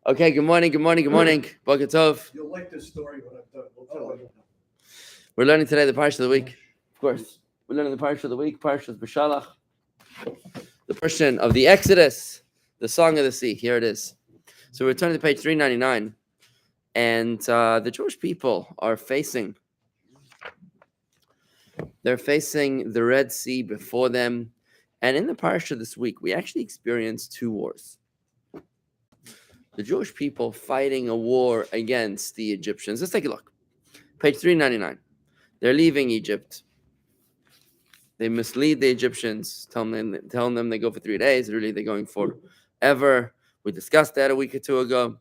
Okay, good morning. Boker Tov. You'll like this story when I'm done. We'll tell you. We're learning today the Parsha of the week. Of course, we're learning the Parsha of the week, Parshas Beshalach, the portion of the Exodus, the Song of the Sea. Here it is. So we're turning to page 399, and the Jewish people are facing the Red Sea before them. And in the Parsha this week, we actually experienced two wars. The Jewish people fighting a war against the Egyptians. Let's take a look. Page 399. They're leaving Egypt. They mislead the Egyptians, telling them they go for 3 days. Really, they're going for ever. We discussed that a week or two ago.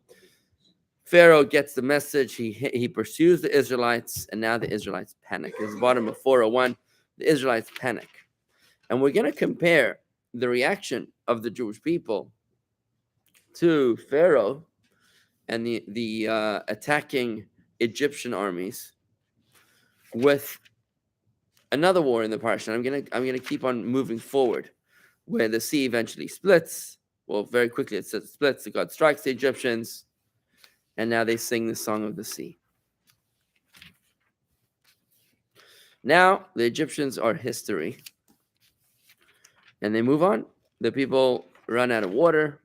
Pharaoh gets the message. He pursues the Israelites, and now the Israelites panic. It's the bottom of 401. The Israelites panic. And we're going to compare the reaction of the Jewish people to Pharaoh and the attacking Egyptian armies with another war in the Parsha. I'm gonna keep on moving forward, where the sea eventually splits. Well, very quickly it splits. God strikes the Egyptians, and now they sing the song of the sea. Now the Egyptians are history, and they move on. The people run out of water.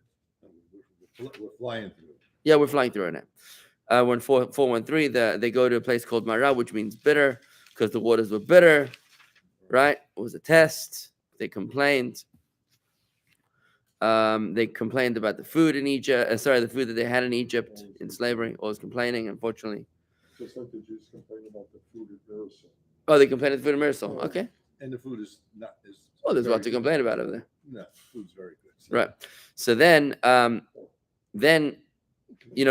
We're flying through. Yeah, we're flying through it now. When 413, they go to a place called Marah, which means bitter, because the waters were bitter, right? It was a test. They complained. They complained about the food in Egypt. The food that they had in Egypt in slavery. Always complaining, unfortunately. Just like the Jews complain about the food at Marisol. Oh, they complained about the food in Marisol. Okay. And the food is not. Well, there's a lot to complain about over there. No, food's very good. So. Right. So then,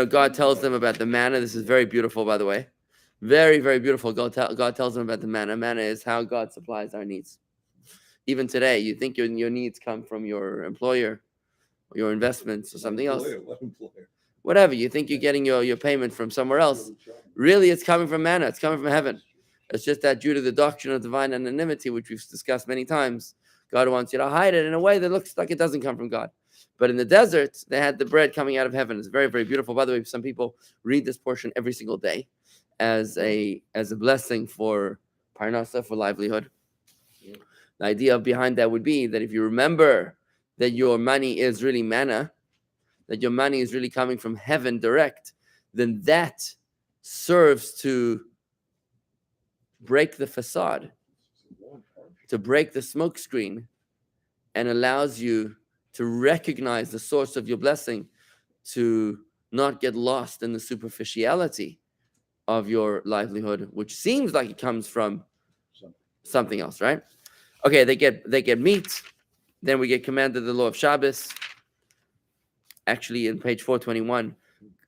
God tells them about the manna. This is very beautiful, by the way. Very, very beautiful. God tells them about the manna. Manna is how God supplies our needs. Even today, you think your needs come from your employer, or your investments, or something else. What employer? Whatever. You think you're getting your payment from somewhere else. Really, it's coming from manna. It's coming from heaven. It's just that due to the doctrine of divine anonymity, which we've discussed many times, God wants you to hide it in a way that looks like it doesn't come from God. But in the desert, they had the bread coming out of heaven. It's very, very beautiful. By the way, some people read this portion every single day as a blessing for Parnasa, for livelihood. The idea behind that would be that if you remember that your money is really manna, that your money is really coming from heaven direct, then that serves to break the facade, to break the smoke screen, and allows you to recognize the source of your blessing, to not get lost in the superficiality of your livelihood, which seems like it comes from something else, right? Okay, they get meat. Then we get commanded the law of Shabbos. Actually, in page 421,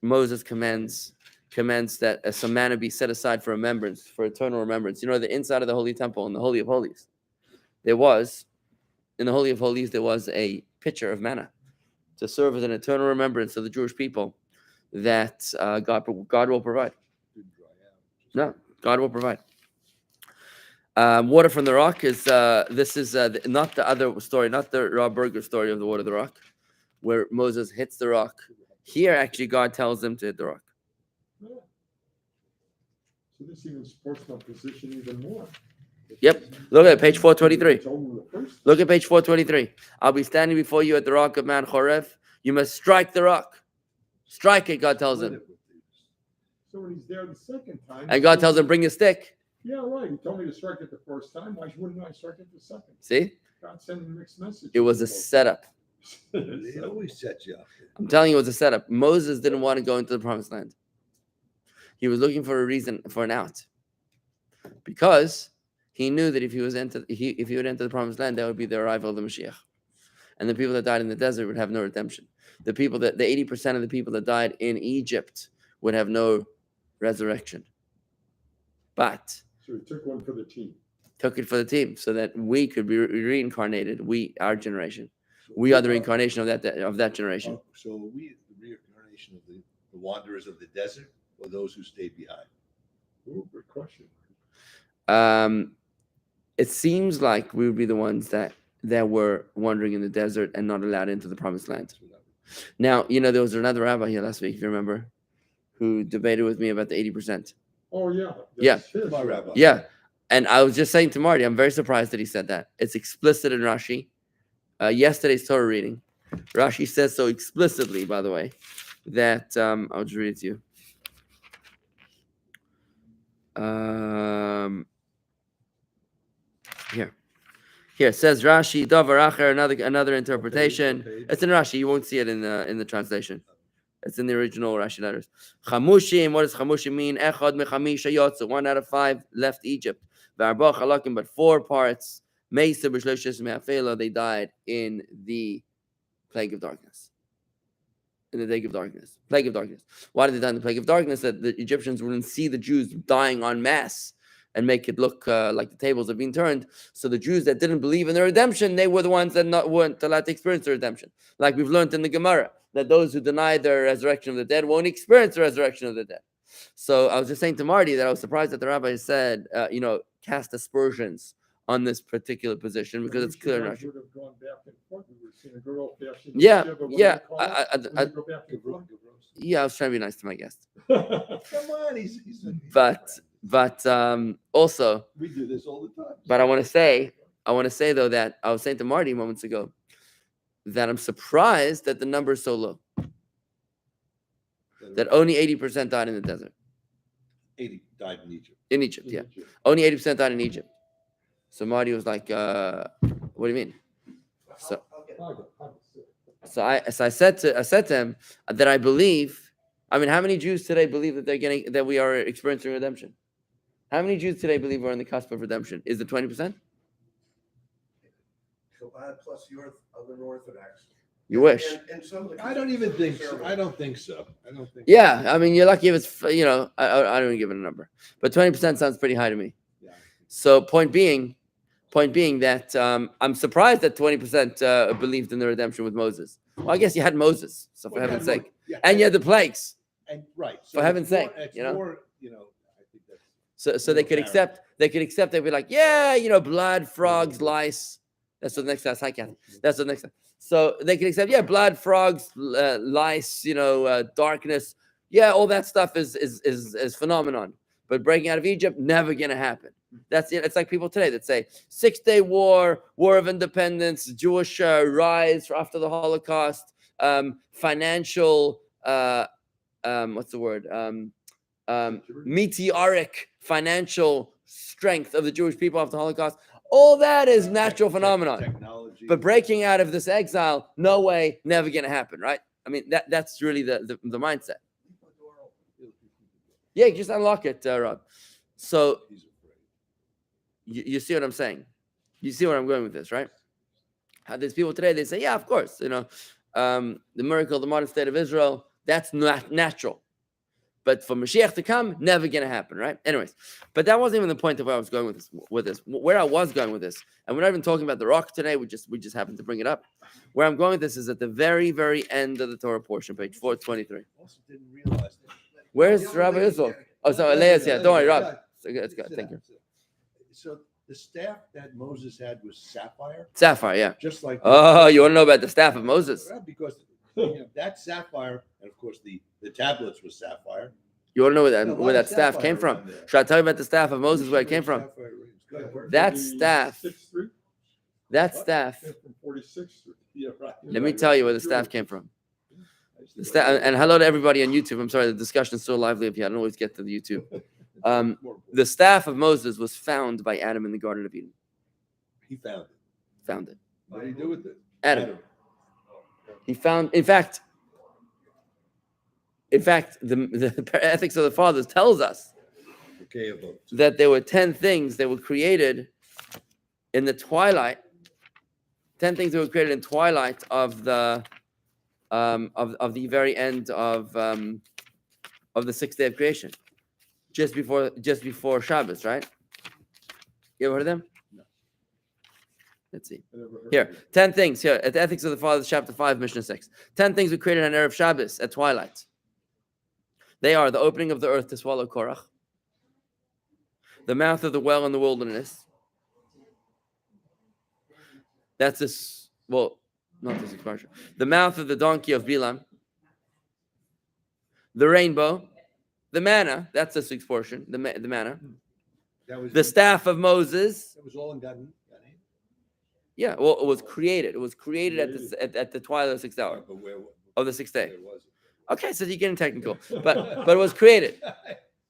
Moses commands that some manna be set aside for remembrance, for eternal remembrance. You know, the inside of the Holy Temple, in the Holy of Holies, there was a pitcher of manna to serve as an eternal remembrance of the Jewish people that God will provide. No, God will provide. Water from the rock is this is not the other story, not the Rob Berger story of the water of the rock, where Moses hits the rock. Here, actually, God tells them to hit the rock. Yeah. So this even supports my position even more. Yep. Look at page 423. Look at page 423. I'll be standing before you at the rock of Mount Horeb. You must strike the rock. Strike it, God tells him. So when he's there the second time. And God tells him, bring a stick. Yeah, right. He told me to strike it the first time. Why wouldn't I strike it the second? See? God sent a mixed message. It was a setup. They always set you up. I'm telling you, it was a setup. Moses didn't want to go into the promised land. He was looking for a reason, for an out. Because he knew that if he would enter the promised land, that would be the arrival of the Mashiach. And the people that died in the desert would have no redemption. The 80% of the people that died in Egypt would have no resurrection. But so he took one for the team. Took it for the team so that we could be reincarnated. Our generation. We are the reincarnation of that generation. So are we the reincarnation of the wanderers of the desert, or those who stayed behind? Ooh, good question. It seems like we would be the ones that were wandering in the desert and not allowed into the promised land. Now, there was another rabbi here last week, if you remember, who debated with me about the 80%. Oh, yeah. Yeah. His, My rabbi. Yeah. And I was just saying to Marty, I'm very surprised that he said that. It's explicit in Rashi. Yesterday's Torah reading. Rashi says so explicitly, by the way, that I'll just read it to you. Here it says Rashi Davar Acher, another interpretation. It's in Rashi. You won't see it in the translation. It's in the original Rashi letters. Chamushim. What does chamushim mean? Echad mechamisha yotzu. 1 out of 5 left Egypt. V'arba chalakim, but 4 parts. Meisa b'shloshis me'afela. They died in the plague of darkness. In the plague of darkness. Plague of darkness. Why did they die in the plague of darkness? That the Egyptians wouldn't see the Jews dying en masse and make it look like the tables have been turned. So the Jews that didn't believe in the redemption, they were the ones that weren't allowed to experience the redemption. Like we've learned in the Gemara, that those who deny the resurrection of the dead won't experience the resurrection of the dead. So I was just saying to Marty that I was surprised that the rabbi said, cast aspersions on this particular position because it's clear in Rashi. Yeah. I was trying to be nice to my guest. Come on, he's But also, we do this all the time. But I want to say though that I was saying to Marty moments ago that I'm surprised that the number is so low. That only 80% died in the desert. 80 died in Egypt. In Egypt, yeah. Only 80% died in Egypt. So Marty was like, "What do you mean?" So I said to him that I believe. I mean, how many Jews today believe that we are experiencing redemption? How many Jews today believe we're on the cusp of redemption? Is it 20%? Chabad plus other Orthodox. You wish. And some of the I don't even think so. I don't think so. Yeah, I mean, you're lucky if it's, I don't even give it a number. But 20% sounds pretty high to me. Yeah. So point being that I'm surprised that 20% believed in the redemption with Moses. Well, I guess you had Moses, so for heaven's sake. Yeah. And you had the plagues. And right. For heaven's sake, I think that's So they could accept, they'd be like, yeah, blood, frogs, lice. That's what the next time. Hi, Kathy. That's what the next time. So they could accept, blood, frogs, lice, darkness. Yeah, all that stuff is phenomenon. But breaking out of Egypt, never gonna happen. That's it. It's like people today that say 6-Day War, War of Independence, Jewish rise after the Holocaust, financial, what's the word? Meteoric financial strength of the Jewish people after the Holocaust. All that is natural phenomenon. Technology. But breaking out of this exile, no way, never gonna happen, right? I mean, that's really the mindset. Yeah, just unlock it, Rob. So you see what I'm saying? You see where I'm going with this, right? How there's people today, they say, yeah, of course, the miracle, the modern state of Israel, that's not natural. But for Mashiach to come, never gonna happen, right? Anyways, but that wasn't even the point of where I was going with this. Where I was going with this, and we're not even talking about the rock today. We just happened to bring it up. Where I'm going with this is at the very, very end of the Torah portion, page 423. Also didn't realize that. Where's Rabbi Israel? Oh, so Elias here. Don't worry, Rob. It's good. Thank you. So the staff that Moses had was sapphire. Sapphire, yeah. Just like. Oh, you want to know about the staff of Moses? Because that sapphire, and of course the tablets was sapphire. You want to know where that staff came from? Should I tell you about the staff of Moses, where it came from? That staff. From 46th Street. Yeah, right. Let me tell you where the staff came from. The staff, and hello to everybody on YouTube. I'm sorry, the discussion is so lively up here. I don't always get to the YouTube. The staff of Moses was found by Adam in the Garden of Eden. He found it. Found it. What did he do with it? Adam. He found, in fact, the ethics of the fathers tells us that there were 10 things that were created in the twilight. 10 things that were created in twilight of the very end of the 6th day of creation, just before Shabbos, right? You ever heard of them? No. Let's see. Here, 10 things here at the Ethics of the Fathers, chapter 5, Mishnah 6. 10 things were created on Erev Shabbos at twilight. They are the opening of the earth to swallow Korach, the mouth of the well in the wilderness. That's this. Well, not the sixth Parsha. The mouth of the donkey of Bilam, the rainbow, the manna. That's the sixth portion. The manna. That was The staff of Moses. That was all in Gan. Yeah, well, it was created. It was created at the twilight of the sixth hour But where of the sixth day. was it? Okay, so you're getting technical, but it was created.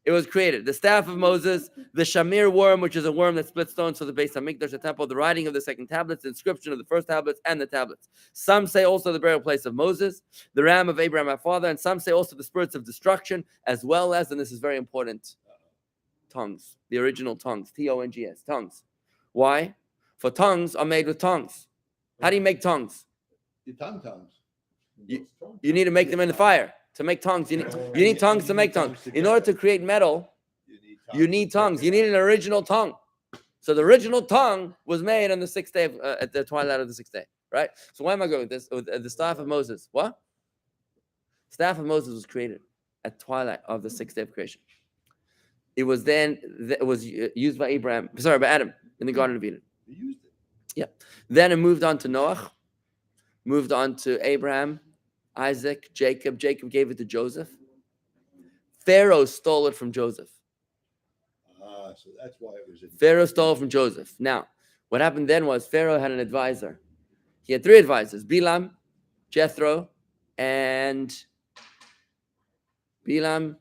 It was created. The staff of Moses, the shamir worm, which is a worm that splits stones for the base of Mikdash, the temple, the writing of the second tablets, the inscription of the first tablets, and the tablets. Some say also the burial place of Moses, the ram of Abraham our father, and some say also the spirits of destruction, as well as, and this is very important, tongues, the original tongues, Tongs, tongues. Why? For tongues are made with tongues. How do you make tongues? The tongues. You need to make them in the fire. To make tongues, you need tongues to make tongues. In order to create metal, you need tongues. You need an original tongue. So the original tongue was made on the sixth day, at the twilight of the sixth day, right? So why am I going with this? With the staff of Moses. What? Staff of Moses was created at twilight of the sixth day of creation. It was used by Adam in the Garden of Eden. They used it. Yeah. Then it moved on to Noah, moved on to Abraham, Isaac, Jacob. Jacob gave it to Joseph. Pharaoh stole it from Joseph. So that's why it was in. Pharaoh stole it from Joseph. Now, what happened then was Pharaoh had an advisor. He had three advisors: Bilam, Jethro, and and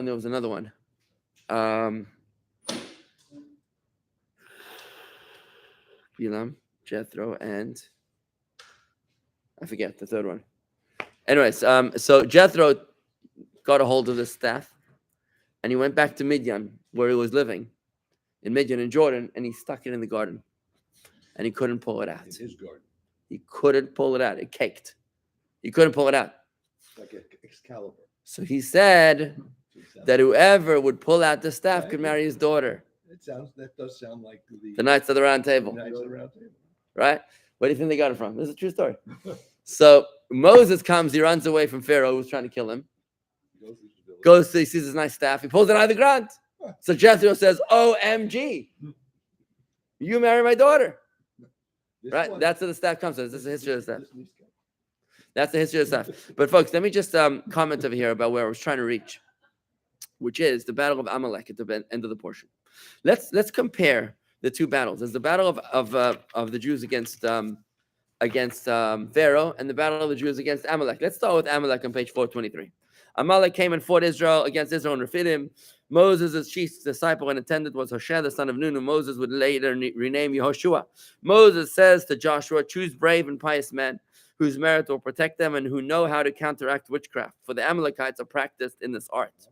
there was another one. Bilam, Jethro, and I forget the third one. Anyways, so Jethro got a hold of the staff, and he went back to Midian, where he was living, in Midian in Jordan, and he stuck it in the garden, and he couldn't pull it out. In his garden. He couldn't pull it out. It caked. He couldn't pull it out. Like an Excalibur. So he said that whoever would pull out the staff could marry his daughter. That does sound like the Knights of the Round Table. Knights of the Round Table. Right? Where do you think they got it from? This is a true story. So Moses comes, he runs away from Pharaoh, who was trying to kill him. He sees his nice staff, he pulls it out of the ground. So Jethro says, OMG, you marry my daughter. Right? That's where the staff comes from. This is the history of the staff. That's the history of the staff. But folks, let me just comment over here about where I was trying to reach, which is the battle of Amalek at the end of the portion. Let's compare the two battles. There's the battle of the Jews against Pharaoh, and the battle of the Jews against Amalek. Let's start with Amalek on page 423. Amalek came and fought Israel against Israel and Rephidim. Moses' chief disciple and attendant was Hoshea, the son of Nun, who Moses would later rename Yehoshua. Moses says to Joshua, choose brave and pious men whose merit will protect them and who know how to counteract witchcraft, for the Amalekites are practiced in this art.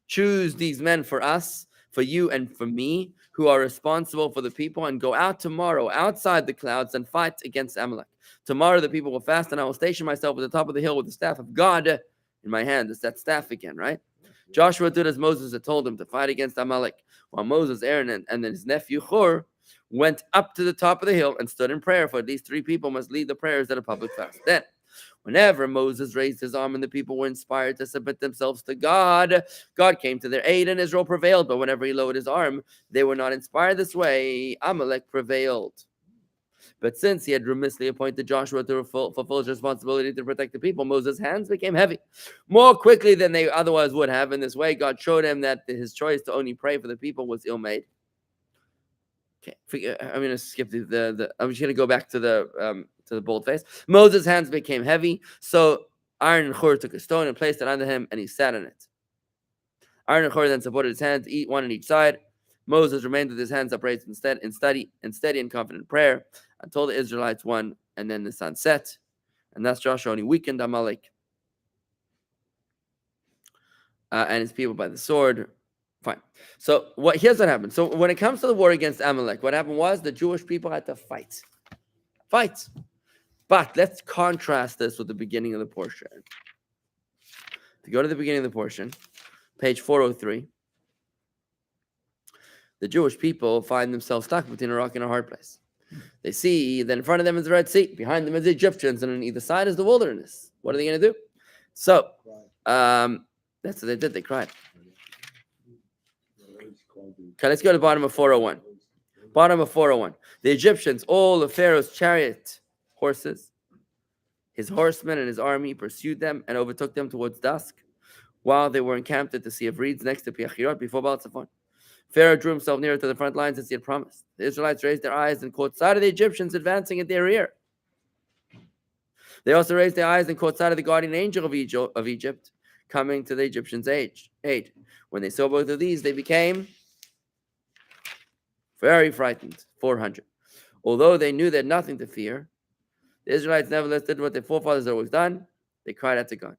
Choose these men for us, for you and for me, who are responsible for the people, and go out tomorrow outside the clouds and fight against Amalek. Tomorrow the people will fast, and I will station myself at the top of the hill with the staff of God in my hand. It's that staff again, right? Joshua did as Moses had told him to fight against Amalek, while Moses, Aaron, and then his nephew Hur went up to the top of the hill and stood in prayer, for at least 3 people must lead the prayers at a public fast. Then, whenever Moses raised his arm and the people were inspired to submit themselves to God, God came to their aid and Israel prevailed. But whenever he lowered his arm, they were not inspired this way. Amalek prevailed. But since he had remissly appointed Joshua to fulfill his responsibility to protect the people, Moses' hands became heavy, more quickly than they otherwise would have. In this way, God showed him that his choice to only pray for the people was ill-made. Okay, I'm going to skip I'm just going to go back to the boldface. Moses' hands became heavy, so Aaron and Hur took a stone and placed it under him, and he sat on it. Aaron and Hur then supported his hands, one on each side. Moses remained with his hands upraised instead in steady and confident prayer until the Israelites won, and then the sun set. And thus Joshua only weakened Amalek and his people by the sword. Fine. So here's what happened. So when it comes to the war against Amalek, what happened was the Jewish people had to fight. But let's contrast this with the beginning of the portion. To go to the beginning of the portion, page 403, the Jewish people find themselves stuck between a rock and a hard place. They see that in front of them is the Red Sea, behind them is the Egyptians, and on either side is the wilderness. What are they going to do? So that's what they did. They cried. Okay, let's go to the bottom of 401. Bottom of 401. The Egyptians, all of Pharaoh's chariot horses, his horsemen and his army pursued them and overtook them towards dusk, while they were encamped at the Sea of Reeds next to Piachirot before Baal Zephon. Pharaoh drew himself nearer to the front lines as he had promised. The Israelites raised their eyes and caught sight of the Egyptians advancing at their rear. They also raised their eyes and caught sight of the guardian angel of Egypt coming to the Egyptians' aid. When they saw both of these, they became very frightened. 400. Although they knew they had nothing to fear, the Israelites nevertheless did what their forefathers had always done. They cried out to God.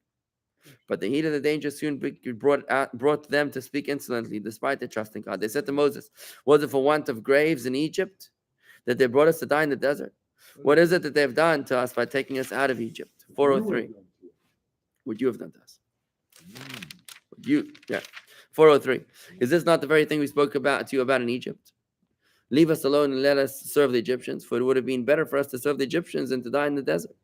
But the heat of the danger soon brought them to speak insolently, despite their trust in God. They said to Moses, was it for want of graves in Egypt that they brought us to die in the desert? What is it that they've done to us by taking us out of Egypt? 403. Would you have done to us? Would you? Yeah. 403. Is this not the very thing we spoke about to you about in Egypt? Leave us alone and let us serve the Egyptians, for it would have been better for us to serve the Egyptians than to die in the desert.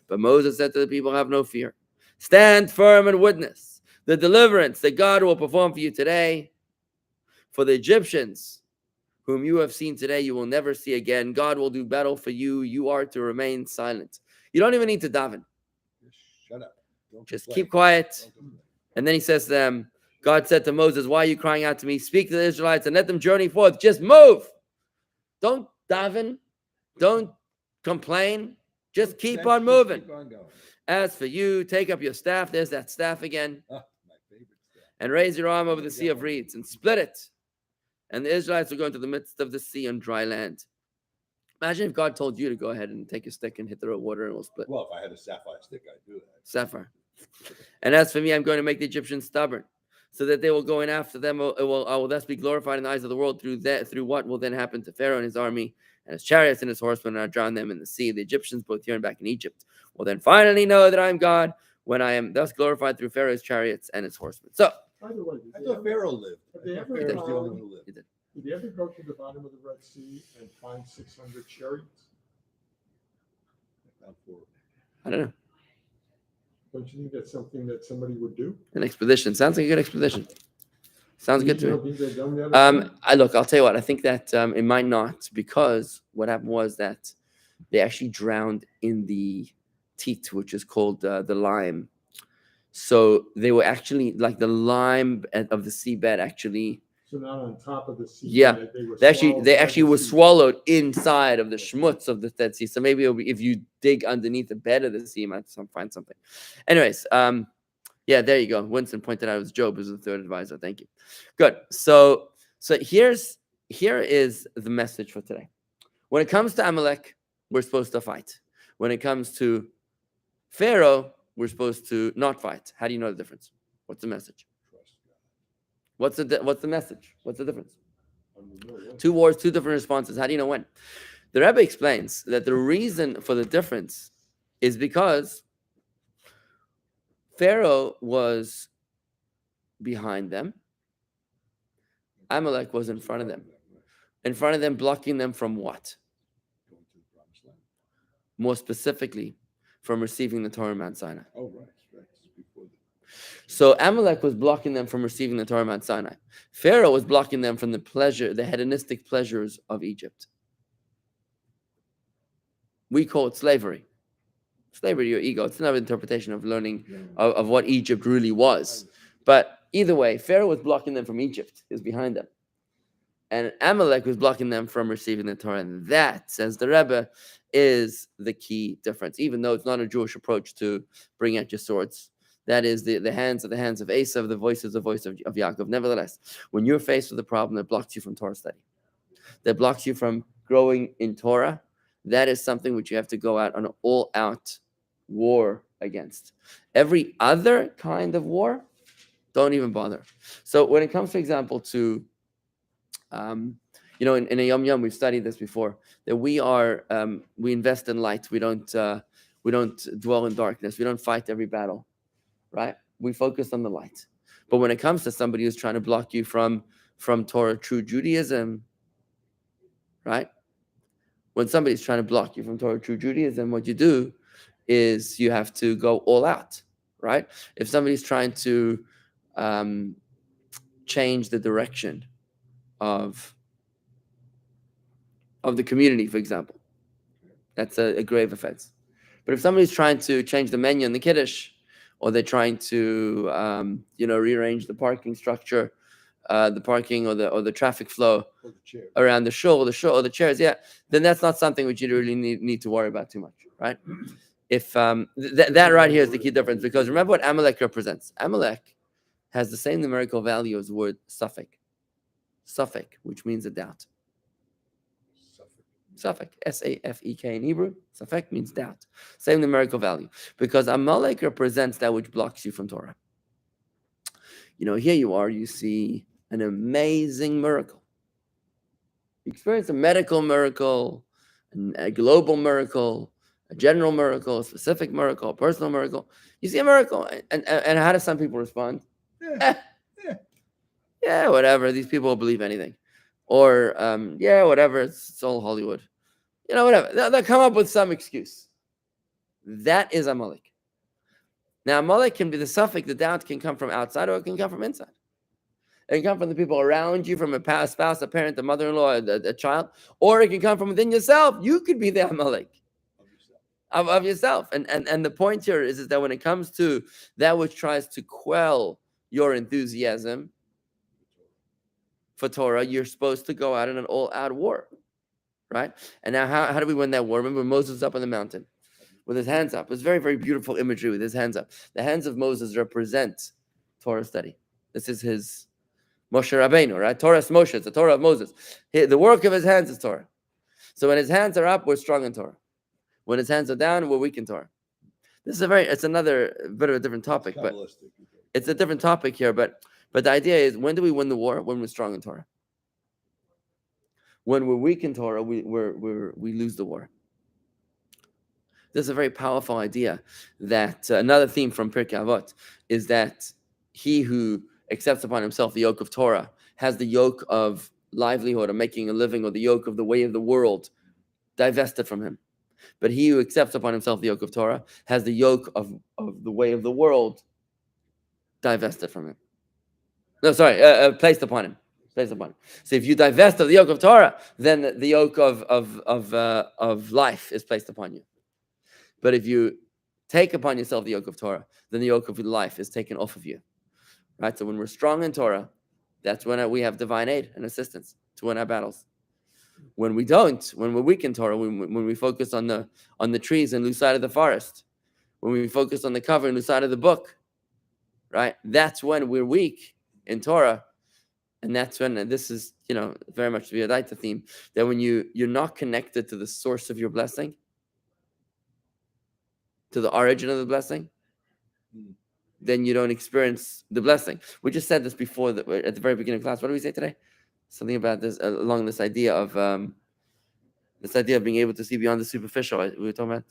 But Moses said to the people, have no fear. Stand firm and witness the deliverance that God will perform for you today. For the Egyptians whom you have seen today, you will never see again. God will do battle for you. You are to remain silent. You don't even need to daven. Shut up. Don't Just complain. keep quiet. Don't complain. And then he says to them, God said to Moses, why are you crying out to me? Speak to the Israelites and let them journey forth. Just move. Don't daven. Don't complain. Just keep on moving. Keep on going. As for you, take up your staff. There's that staff again. My favorite stuff. And raise your arm over the Sea of Reeds and split it. And the Israelites will go into the midst of the sea on dry land. Imagine if God told you to go ahead and take your stick and hit the water and we'll split. Well, if I had a sapphire stick, I'd do that. Sapphire. And as for me, I'm going to make the Egyptians stubborn, so that they will go in after them. I will thus be glorified in the eyes of the world through what will then happen to Pharaoh and his army and his chariots and his horsemen, and I'll drown them in the sea. The Egyptians, both here and back in Egypt, will then finally know that I am God, when I am thus glorified through Pharaoh's chariots and his horsemen. So, By the way, I thought Pharaoh lived. Have they I thought ever Pharaoh was the only found- one who lived. he did. did you ever go to the bottom of the Red Sea and find 600 chariots? I found four. I don't know. Don't you think that's something that somebody would do? An expedition. Sounds like a good expedition. Sounds good to You me. don't think they've done that? I'll tell you what, I think that it might not, because what happened was that they actually drowned in the teat, which is called the lime. So they were actually like the lime of the seabed actually. So not on top of the sea. Yeah. were They swallowed by actually the were sea. swallowed inside of the schmutz of the Dead Sea. So maybe if you dig underneath the bed of the sea, you might find something. Anyways, yeah, there you go. Winston pointed out it was Job as the third advisor. Thank you. Good. So here is the message for today. When it comes to Amalek, we're supposed to fight. When it comes to Pharaoh, we're supposed to not fight. How do you know the difference? What's the message? Trust God. What's the message? What's the difference? I don't know. Two wars, two different responses. How do you know when? The Rebbe explains that the reason for the difference is because Pharaoh was behind them. Amalek was in front of them. In front of them, blocking them from what? Going to the promised land. More specifically, from receiving the Torah on Mount Sinai. Oh, right. It's before So Amalek was blocking them from receiving the Torah on Mount Sinai. Pharaoh was blocking them from the hedonistic pleasures of Egypt. We call it slavery. Slavery to your ego. It's another interpretation of learning of what Egypt really was. But either way, Pharaoh was blocking them from Egypt. He was behind them. And Amalek was blocking them from receiving the Torah. And that, says the Rebbe, is the key difference. Even though it's not a Jewish approach to bring out your swords. That is the hands of Esav, the voice of Yaakov. Nevertheless, when you're faced with a problem that blocks you from Torah study, that blocks you from growing in Torah, that is something which you have to go out on an all-out war against. Every other kind of war, don't even bother. So when it comes, for example, to, in a Yom Yom, we've studied this before, that we invest in light. We don't dwell in darkness. We don't fight every battle, right? We focus on the light. But when it comes to somebody who's trying to block you from Torah, true Judaism, right? When somebody's trying to block you from Torah, true Judaism, what you do is you have to go all out, right? If somebody's trying to change the direction of of the community, for example. That's a grave offense. But if somebody's trying to change the menu in the Kiddush, or they're trying to, rearrange the parking structure, the parking or the traffic flow Or the chair. around the shul, or the chairs, then that's not something which you really need to worry about too much, right? If that right here is the key difference, because remember what Amalek represents. Amalek has the same numerical value as the word suffix, which means a doubt. Suffix, S-A-F-E-K in Hebrew. Suffix means doubt. Same numerical value, because Amalek represents that which blocks you from Torah. Here you are, you see an amazing miracle. You experience a medical miracle, a global miracle, a general miracle, a specific miracle, a personal miracle. You see a miracle, and how do some people respond? Yeah, whatever. These people will believe anything. Or, whatever. It's all Hollywood. Whatever. They'll come up with some excuse. That is Amalek. Now, Amalek can be the suffix. The doubt can come from outside, or it can come from inside. It can come from the people around you, from a spouse, a parent, a mother-in-law, a child, or it can come from within yourself. You could be the Amalek of yourself. And the point here is that when it comes to that which tries to quell your enthusiasm for Torah, you're supposed to go out in an all-out war, right? And now, how do we win that war? Remember, Moses was up on the mountain with his hands up. It's very, very beautiful imagery with his hands up. The hands of Moses represent Torah study. This is his Moshe Rabbeinu, right? Torah is Moshe, it's the Torah of Moses. The work of his hands is Torah. So when his hands are up, we're strong in Torah. When his hands are down, we're weak in Torah. It's another bit of a different topic, but it's a different topic here. But the idea is, when do we win the war? When we're strong in Torah. When we're weak in Torah, we lose the war. This is a very powerful idea. That another theme from Pirkei Avot is that he who accepts upon himself the yoke of Torah has the yoke of livelihood, of making a living, or the yoke of the way of the world divested from him. But he who accepts upon himself the yoke of Torah has the yoke of the way of the world divested from him. Placed upon him. Placed upon him. So if you divest of the yoke of Torah, then the yoke of life is placed upon you. But if you take upon yourself the yoke of Torah, then the yoke of life is taken off of you. Right? So when we're strong in Torah, that's when we have divine aid and assistance to win our battles. When we don't, when we're weak in Torah, when we focus on the trees and lose sight of the forest, when we focus on the cover and lose sight of the book, right? That's when we're weak in Torah. And that's when, and this is, very much the Adaita theme, that when you're not connected to the source of your blessing, to the origin of the blessing, then you don't experience the blessing. We just said this before at the very beginning of class. What did we say today? Something about this, along this idea of being able to see beyond the superficial. We were talking about.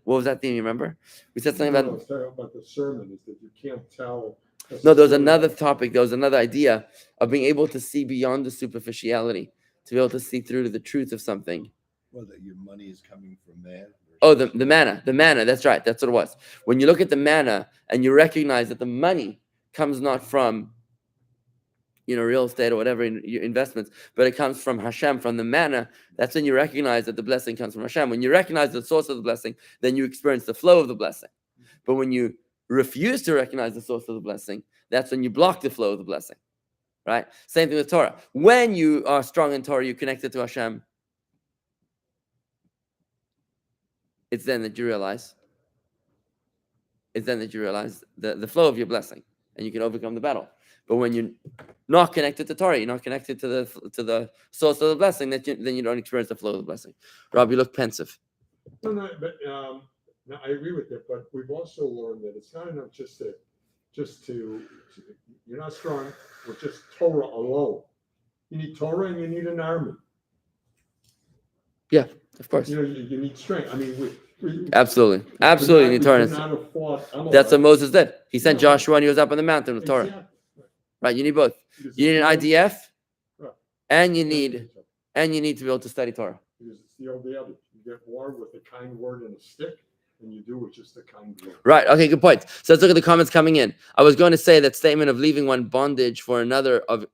What was that theme? You remember? We said something I was talking about the sermon, is that you can't tell. No, there was another topic. There was another idea of being able to see beyond the superficiality, to be able to see through to the truth of something. Well, that your money is coming from man. Oh, the manna. That's right. That's what it was. When you look at the manna and you recognize that the money comes not from, real estate or whatever your investments, but it comes from Hashem, from the manna. That's when you recognize that the blessing comes from Hashem. When you recognize the source of the blessing, then you experience the flow of the blessing. But when you refuse to recognize the source of the blessing, that's when you block the flow of the blessing. Right? Same thing with Torah. When you are strong in Torah, you're connected to Hashem. It's then that you realize the flow of your blessing, and you can overcome the battle. But when you're not connected to Torah, you're not connected to the source of the blessing, then you don't experience the flow of the blessing. Rob, you look pensive. No, but no, I agree with that. But we've also learned that it's not enough just to you're not strong with just Torah alone. You need Torah and you need an army. Yeah, of course. You need strength. I mean, absolutely need Torah. That's what Moses did. He sent Joshua and he was up on the mountain with Torah. Exactly. Right, you need both. You need an IDF, and you need to be able to study Torah. Because it's the old adage. You get war with a kind word and a stick, and you do with just a kind word. Right. Okay. Good point. So let's look at the comments coming in. I was going to say that statement of leaving one bondage for another of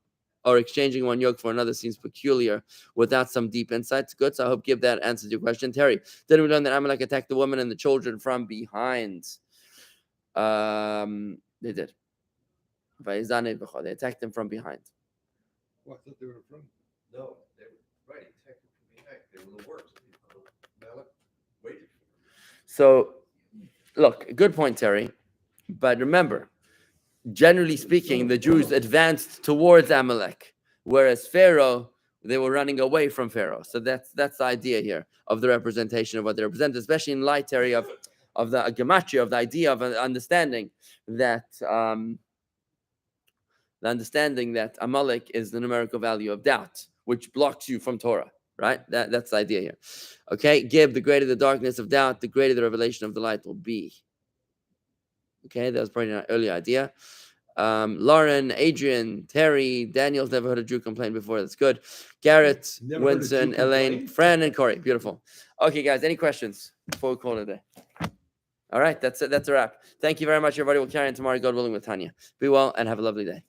or exchanging one yoke for another seems peculiar without some deep insights. Good. So I hope give that answers your question. Terry, didn't we learn that Amalek attacked the women and the children from behind? They did. They attacked them from behind. Well, I thought they were in front. No, they were right. Technically, they were the worst. Malak waited for them. So, look, good point, Terry. But remember, generally speaking, the Jews advanced towards Amalek, whereas Pharaoh, they were running away from Pharaoh. So that's the idea here of the representation of what they represent, especially in light, Terry, of the gematria, of the idea of understanding that Amalek is the numerical value of doubt, which blocks you from Torah. Right? That's the idea here. Okay, Gib, the greater the darkness of doubt, the greater the revelation of the light will be. Okay, that was probably an earlier idea. Lauren, Adrian, Terry, Daniel's never heard a Jew complain before. That's good. Garrett, Never heard a Winston, Jew Elaine, complain? Fran, and Corey. Beautiful. Okay, guys, any questions before we call it a day? All right, that's it. That's a wrap. Thank you very much, everybody. We'll carry on tomorrow, God willing, with Tanya. Be well and have a lovely day.